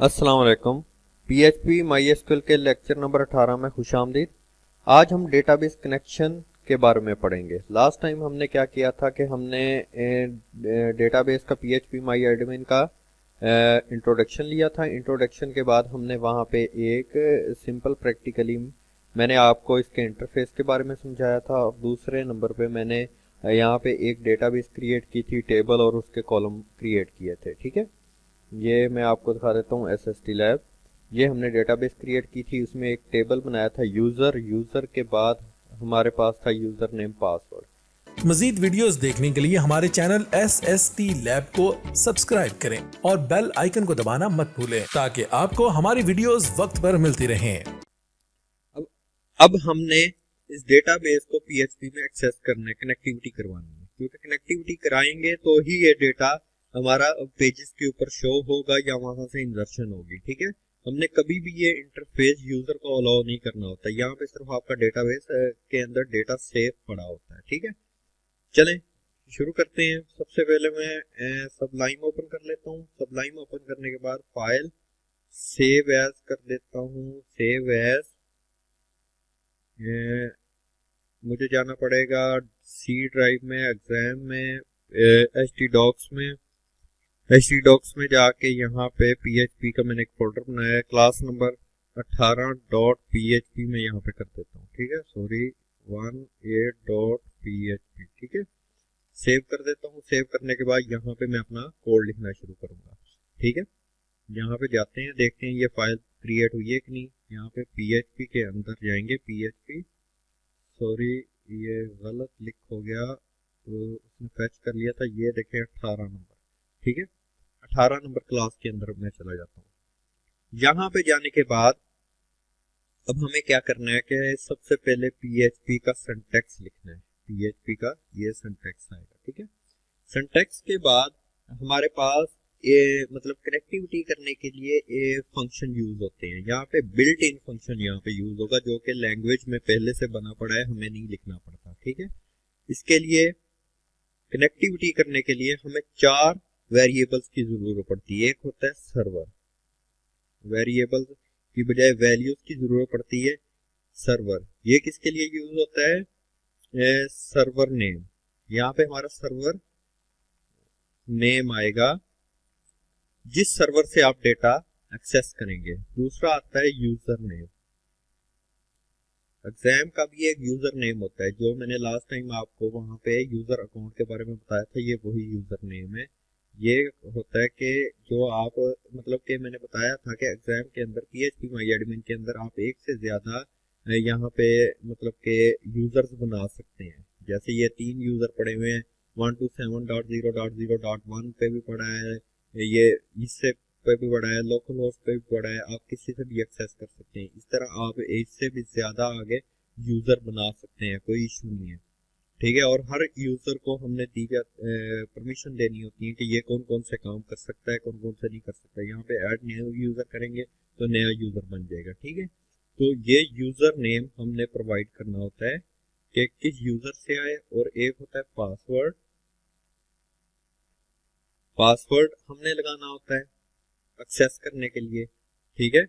अस्सलाम वालेकुम। PHP MySQL के लेक्चर नंबर 18 में खुशामदीद। आज हम डेटाबेस कनेक्शन के बारे में पढ़ेंगे। लास्ट टाइम हमने क्या किया था कि हमने डेटाबेस का PHP MyAdmin का इंट्रोडक्शन लिया था। इंट्रोडक्शन के बाद हमने वहाँ पे एक सिंपल प्रैक्टिकली मैंने आपको इसके इंटरफेस के बारे में समझाया था, और दूसरे नंबर पे मैंने यहाँ पे एक डेटाबेस क्रिएट की थी, टेबल और उसके कॉलम क्रिएट किए थे। ठीक है, ये मैं आपको दिखा देता हूँ। SST लैब, ये हमने डेटाबेस क्रिएट की थी, उसमें एक टेबल बनाया था यूज़र के बाद हमारे पास था यूज़र नेम पासवर्ड। मजीद वीडियोस देखने के लिए हमारे चैनल SST लैब को सब्सक्राइब करें और बेल आइकन को दबाना मत भूलें ताकि आपको हमारी वीडियोस वक्त पर मिलती रहें। अब हमने इस डेटाबेस को PHP में एक्सेस करना है, कनेक्टिविटी करवानी है, क्योंकि कनेक्टिविटी कराएंगे तो ही ये डेटा हमारा पेजेस के ऊपर शो होगा या वहां से इंसर्शन होगी। ठीक है, हमने कभी भी ये इंटरफेस यूजर को अलाउ नहीं करना होता। यहाँ पे सिर्फ आपका डेटाबेस के अंदर डेटा सेव पड़ा होता है। ठीक है, चलें शुरू करते हैं। सबसे पहले मैं सबलाइम ओपन कर लेता हूँ। सबलाइम ओपन करने के बाद फाइल सेव एज कर देता हूँ। सेव एज मुझे जाना पड़ेगा सी ड्राइव में, एग्जाम में, HT डॉक्स में जाके यहाँ पे PHP का मैंने एक फोल्डर बनाया है, क्लास नंबर 18.php में यहाँ पे कर देता हूँ। ठीक है, सॉरी 18.php। ठीक है, सेव कर देता हूँ। सेव करने के बाद यहाँ पे मैं अपना कोड लिखना शुरू करूंगा। ठीक है, यहाँ पे जाते हैं, देखते हैं ये फाइल क्रिएट हुई है कि नहीं। यहाँ पे PHP के अंदर जाएंगे। PHP, सॉरी ये गलत लिख हो गया, तो उसने फैच कर लिया था। ये देखें 18 नंबर। ठीक है, 18 नंबर क्लास के अंदर मैं चला जाता हूँ। यहाँ पे जाने के बाद अब हमें क्या करना है कि सबसे पहले PHP का सिंटैक्स लिखना है। PHP का ये सिंटैक्स आएगा। ठीक है, सिंटैक्स के बाद हमारे पास ये मतलब कनेक्टिविटी करने के लिए ये फंक्शन यूज होते हैं। यहाँ पे बिल्ट इन फंक्शन यहाँ पे यूज होगा, जो कि लैंग्वेज में पहले से बना पड़ा है, हमें नहीं लिखना पड़ता। ठीक है, इसके लिए कनेक्टिविटी करने के लिए हमें 4 वेरिएबल्स की जरूरत पड़ती है। एक होता है सर्वर, वेरिएबल की बजाय वैल्यूज की जरूरत पड़ती है सर्वर। ये किसके लिए यूज होता है? Server name. यहाँ पे हमारा सर्वर नेम आएगा जिस सर्वर से आप डेटा एक्सेस करेंगे। दूसरा आता है यूजर नेम। एग्जाम का भी एक यूजर नेम होता है, जो मैंने लास्ट टाइम आपको वहां पे यूजर अकाउंट के बारे में बताया था, ये वही यूजर नेम है। ये होता है कि जो आप मतलब कि मैंने बताया था कि एग्जाम के अंदर PHP MyAdmin के अंदर आप एक से ज्यादा यहाँ पे मतलब के यूजर्स बना सकते हैं। जैसे ये 3 यूजर पड़े हुए हैं, 127.0.0.1 पे भी पड़ा है, ये इससे पे भी पड़ा है, लोकल होस्ट पे भी पड़ा है, आप किसी से भी एक्सेस कर सकते हैं। इस तरह आप एक से भी ज्यादा आगे यूजर बना सकते हैं, कोई इशू नहीं है। ठीक है, और हर यूजर को हमने दी परमिशन देनी होती है कि ये कौन कौन से काम कर सकता है, कौन कौन से नहीं कर सकता। यहाँ पे ऐड न्यू यूजर करेंगे तो नया यूजर बन जाएगा। ठीक है, तो ये यूजर नेम हमने प्रोवाइड करना होता है कि किस यूजर से आए, और एक होता है पासवर्ड। पासवर्ड हमने लगाना होता है एक्सेस करने के लिए। ठीक है,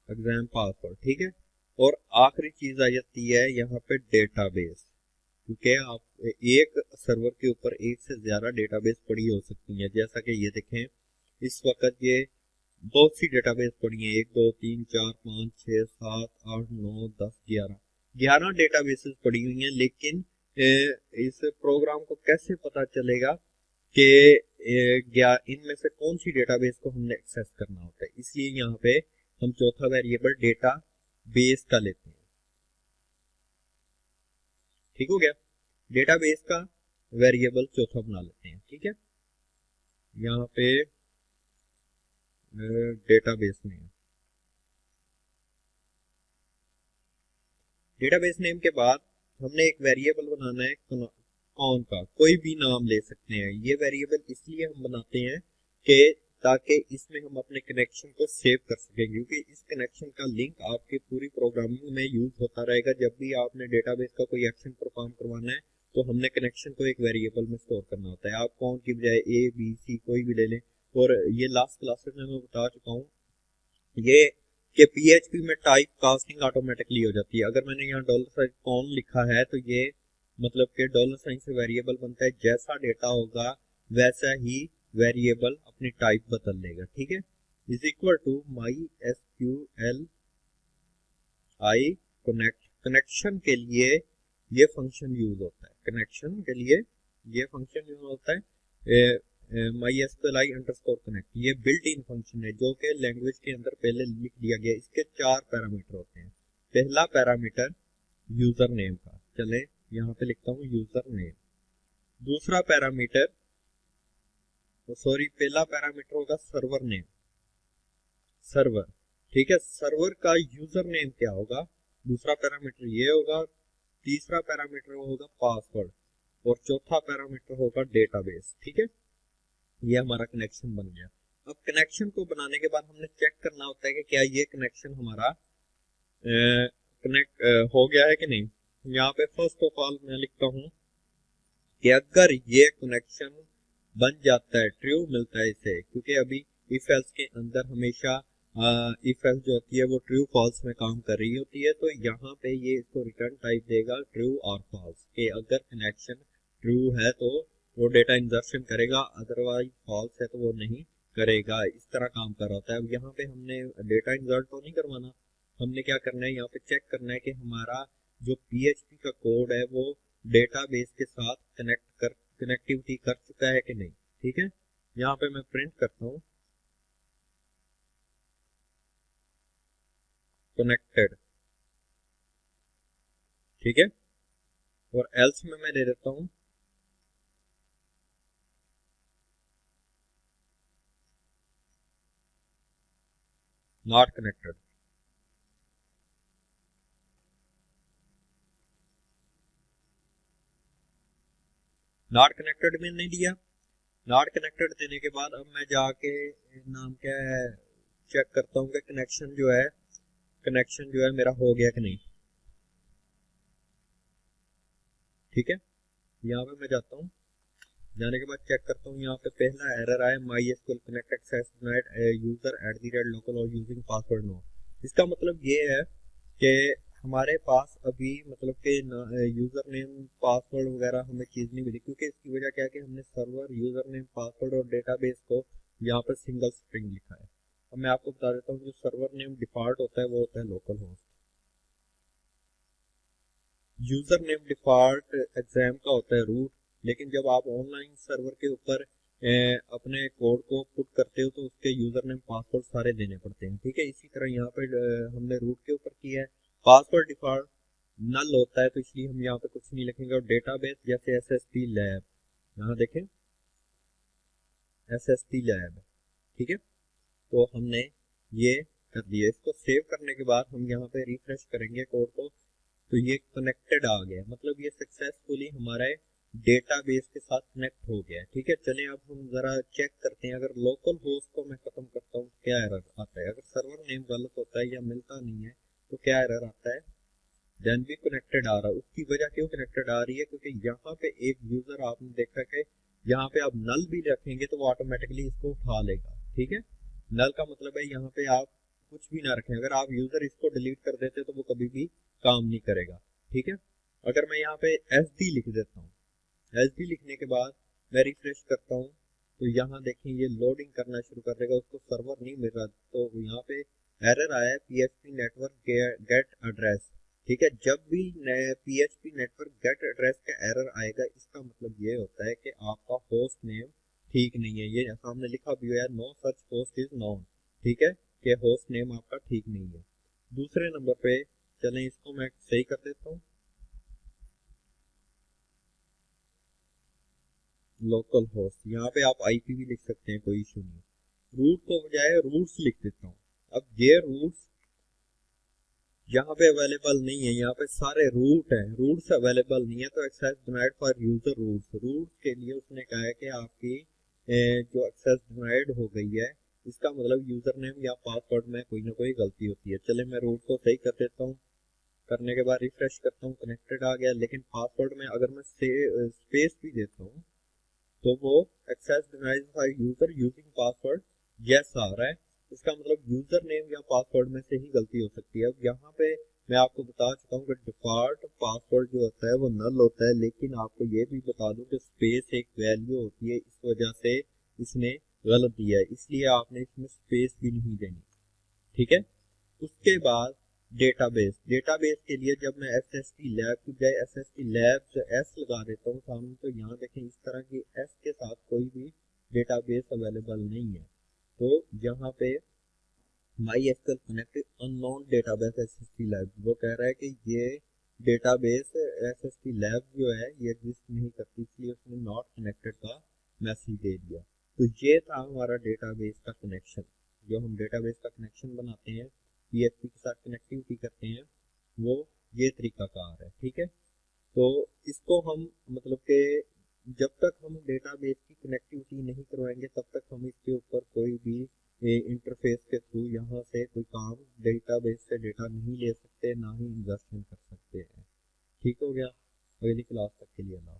एग्जाम पासवर्ड। ठीक है, और आखिरी चीज आ जाती है यहाँ पे डेटाबेस, क्योंकि आप एक सर्वर के ऊपर एक से ज्यादा डेटाबेस पड़ी हो सकती है। जैसा कि ये देखें, इस वक्त ये बहुत सी डेटाबेस पड़ी है, 1 2 3 4 5 6 7 8 9 10 11 डेटाबेसेस पड़ी हुई हैं। लेकिन इस प्रोग्राम को कैसे पता चलेगा कि इनमें से कौन सी डेटाबेस को हमने एक्सेस करना होता है? इसलिए यहाँ पे हम चौथा वेरिएबल डेटा बेस का लेते हैं। ठीक हो गया, डेटाबेस का वेरिएबल चौथा बना लेते हैं। ठीक है, यहाँ पे डेटाबेस नेम, डेटाबेस नेम के बाद हमने एक वेरिएबल बनाना है कौन का, कोई भी नाम ले सकते हैं। ये वेरिएबल इसलिए हम बनाते हैं कि ताकि इसमें हम अपने कनेक्शन को सेव कर सकें, क्योंकि इस कनेक्शन का लिंक आपके पूरी प्रोग्रामिंग में यूज होता रहेगा। जब भी आपने डेटाबेस का कोई एक्शन परफॉर्म करवाना है तो हमने कनेक्शन को एक वेरिएबल में स्टोर करना होता है। आप कौन की बजाय ए बी सी कोई भी ले लें। और ये लास्ट क्लासेस में मैं बता चुका हूँ ये कि PHP में टाइप कास्टिंग ऑटोमेटिकली हो जाती है। अगर मैंने यहाँ $साइन कौन लिखा है तो ये मतलब कि $साइन से वेरिएबल बनता है, जैसा डेटा होगा वैसा ही वेरिएबल अपनी टाइप बदल लेगा, ठीक है। Is equal to MySQL I connection के लिए ये फंक्शन यूज होता है, कनेक्शन के लिए ये फंक्शन यूज होता है MySQL अंडरस्कोर कनेक्ट। ये बिल्ट इन फंक्शन है जो कि लैंग्वेज के अंदर पहले लिख दिया गया। इसके 4 पैरामीटर होते हैं। पहला पैरामीटर यूजर नेम का, चले यहाँ पे लिखता हूँ यूजर नेम। दूसरा पैरामीटर पहला पैरामीटर होगा सर्वर नेम, सर्वर, ठीक है। सर्वर का यूजर नेम क्या होगा, दूसरा पैरामीटर ये होगा। तीसरा पैरामीटर होगा पासवर्ड और चौथा पैरामीटर होगा डेटाबेस, ठीक है। ये हमारा कनेक्शन बन गया। अब कनेक्शन को बनाने के बाद हमने चेक करना होता है कि क्या ये कनेक्शन हमारा कनेक्ट हो गया है कि नहीं। यहाँ पे फर्स्ट ऑफ ऑल मैं लिखता हूँ कि अगर ये कनेक्शन बन जाता है, ट्रू मिलता है इसे, क्योंकि अभी इफ एल्स के अंदर हमेशा इफ एल्स जो होती है वो ट्रू फॉल्स में काम कर रही होती है, तो यहाँ पे ये इसको रिटर्न टाइप देगा ट्रू और फॉल्स के। अगर कनेक्शन ट्रू है तो वो डेटा इंजर्शन करेगा, अदरवाइज फॉल्स है तो वो नहीं करेगा। इस तरह काम कर रहा होता है। अब यहाँ पे हमने डेटा इंसर्ट तो नहीं करवाना, हमने क्या करना है, यहाँ पे चेक करना है कि हमारा जो PHP का कोड है वो डेटाबेस के साथ कनेक्टिविटी कर चुका है कि नहीं, ठीक है। यहाँ पे मैं प्रिंट करता हूँ कनेक्टेड, ठीक है। और एल्स में मैं दे देता हूँ नॉट कनेक्टेड। नॉट कनेक्टेड में नहीं दिया। नॉट कनेक्टेड देने के बाद अब मैं जाके नाम क्या है चेक करता हूँ कि कनेक्शन जो है मेरा हो गया कि नहीं, ठीक है। यहाँ पे मैं जाता हूँ, जाने के बाद चेक करता हूँ। यहाँ पे पहला एरर आया MySQL connect access denied user @local और यूजिंग पासवर्ड नो। इसका मतलब ये है कि हमारे पास अभी मतलब कि यूजर नेम पासवर्ड वगैरह हमें चीज नहीं मिली, क्योंकि इसकी वजह क्या है कि हमने सर्वर यूजर नेम पासवर्ड और डेटाबेस को यहाँ पर सिंगल स्ट्रिंग लिखा है। अब मैं आपको बता देता हूँ जो सर्वर नेम डिफॉल्ट होता है वो होता है local host. User name default exam का होता है रूट, लेकिन जब आप ऑनलाइन सर्वर के ऊपर अपने कोड को पुट करते हो तो उसके यूजर नेम पासवर्ड सारे देने पड़ते हैं, ठीक है। इसी तरह यहाँ पे हमने रूट के ऊपर किया है। पासवर्ड डिफॉल्ट नल होता है तो इसलिए हम यहाँ पे कुछ नहीं लिखेंगे। और डेटाबेस जैसे SST लैब, यहाँ देखें SST लैब, ठीक है। तो हमने ये कर दिया। इसको सेव करने के बाद हम यहाँ पे रिफ्रेश करेंगे कोड को, तो ये कनेक्टेड आ गया, मतलब ये सक्सेसफुली हमारे डेटाबेस के साथ कनेक्ट हो गया है, ठीक है। चलिए अब हम जरा चेक करते हैं। अगर लोकल होस्ट को मैं खत्म करता हूँ क्या एरर आता है, अगर सर्वर नेम गलत होता है या मिलता नहीं है तो क्या एरर आता है, देन भी कनेक्टेड आ रहा है। उसकी वजह क्यों कनेक्टेड आ रही है, क्योंकि यहाँ पे एक यूजर आपने देखा कि यहाँ पे आप नल भी रखेंगे तो वो ऑटोमेटिकली इसको उठा लेगा, ठीक है। नल का मतलब है यहाँ पे आप कुछ भी ना रखें, अगर आप यूजर इसको डिलीट कर देते तो वो कभी भी काम नहीं करेगा, ठीक है। अगर मैं यहाँ पे SD लिख देता हूँ, SD लिखने के बाद मैं रिफ्रेश करता हूँ तो यहाँ देखें ये लोडिंग करना शुरू कर देगा, उसको सर्वर नहीं मिल रहा। तो यहाँ पे एरर आया है PHP नेटवर्क गेट एड्रेस, ठीक है। जब भी PHP नेटवर्क गेट एड्रेस का एरर आएगा इसका मतलब ये होता है कि आपका होस्ट नेम ठीक नहीं है। ये सामने लिखा भी है no such host is known, ठीक है, कि होस्ट नेम आपका ठीक नहीं है। दूसरे नंबर पे चलें इसको मैं सही कर देता हूँ, लोकल होस्ट, यहाँ पे आप IP भी लिख सकते हैं, कोई इशू नहीं। रूट को बजाय रूट्स लिख देता हूँ। अब ये रूट्स यहाँ पे अवेलेबल नहीं है, यहाँ पे सारे रूट हैं, रूट्स अवेलेबल नहीं है तो access denied for user roots. Root के लिए उसने कहा है कि आपकी जो एक्सेस डिनाइड हो गई है इसका मतलब यूजर नेम या पासवर्ड में कोई ना कोई गलती होती है। चले मैं रूट को सही कर देता हूँ। करने के बाद रिफ्रेश करता हूँ, कनेक्टेड आ गया। लेकिन पासवर्ड में अगर मैं स्पेस भी देता हूँ तो वो access device by user using password yes आ रहा है। इसका मतलब यूजर नेम या पासवर्ड में से ही गलती हो सकती है। अब यहाँ पे मैं आपको बता चुका हूँ कि डिफॉल्ट पासवर्ड जो होता है वो नल होता है, लेकिन आपको ये भी बता दूं कि स्पेस एक वैल्यू होती है, इस वजह से इसने गलत दिया है, इसलिए आपने इसमें स्पेस भी नहीं देनी। ठीक है। उसके बाद डेटाबेस के लिए जब मैं SST लैब की बजाय SST लैब एस लगा देता हूँ सामने, तो यहाँ देखें इस तरह की एस के साथ कोई भी डेटाबेस अवेलेबल नहीं है। तो यहाँ पे MySQL connect unknown database SST lab, वो कह रहा है कि ये डेटाबेस SST लैब जो है ये एग्जिस्ट नहीं करती, इसलिए उसने नॉट कनेक्टेड का मैसेज दे दिया। तो ये था हमारा डेटाबेस का कनेक्शन। जो हम डेटाबेस का कनेक्शन बनाते हैं, PHP के साथ कनेक्टिविटी करते हैं, वो ये तरीकाकार है। ठीक है। तो इसको हम मतलब कि जब तक हम डेटाबेस की कनेक्टिविटी नहीं करवाएंगे तब तक हम इसके ऊपर कोई भी इंटरफेस के थ्रू यहाँ से कोई काम डेटाबेस से डेटा नहीं ले सकते, ना ही इंजेक्शन कर सकते हैं। ठीक हो गया। अगली क्लास तक के लिए अल्लाह।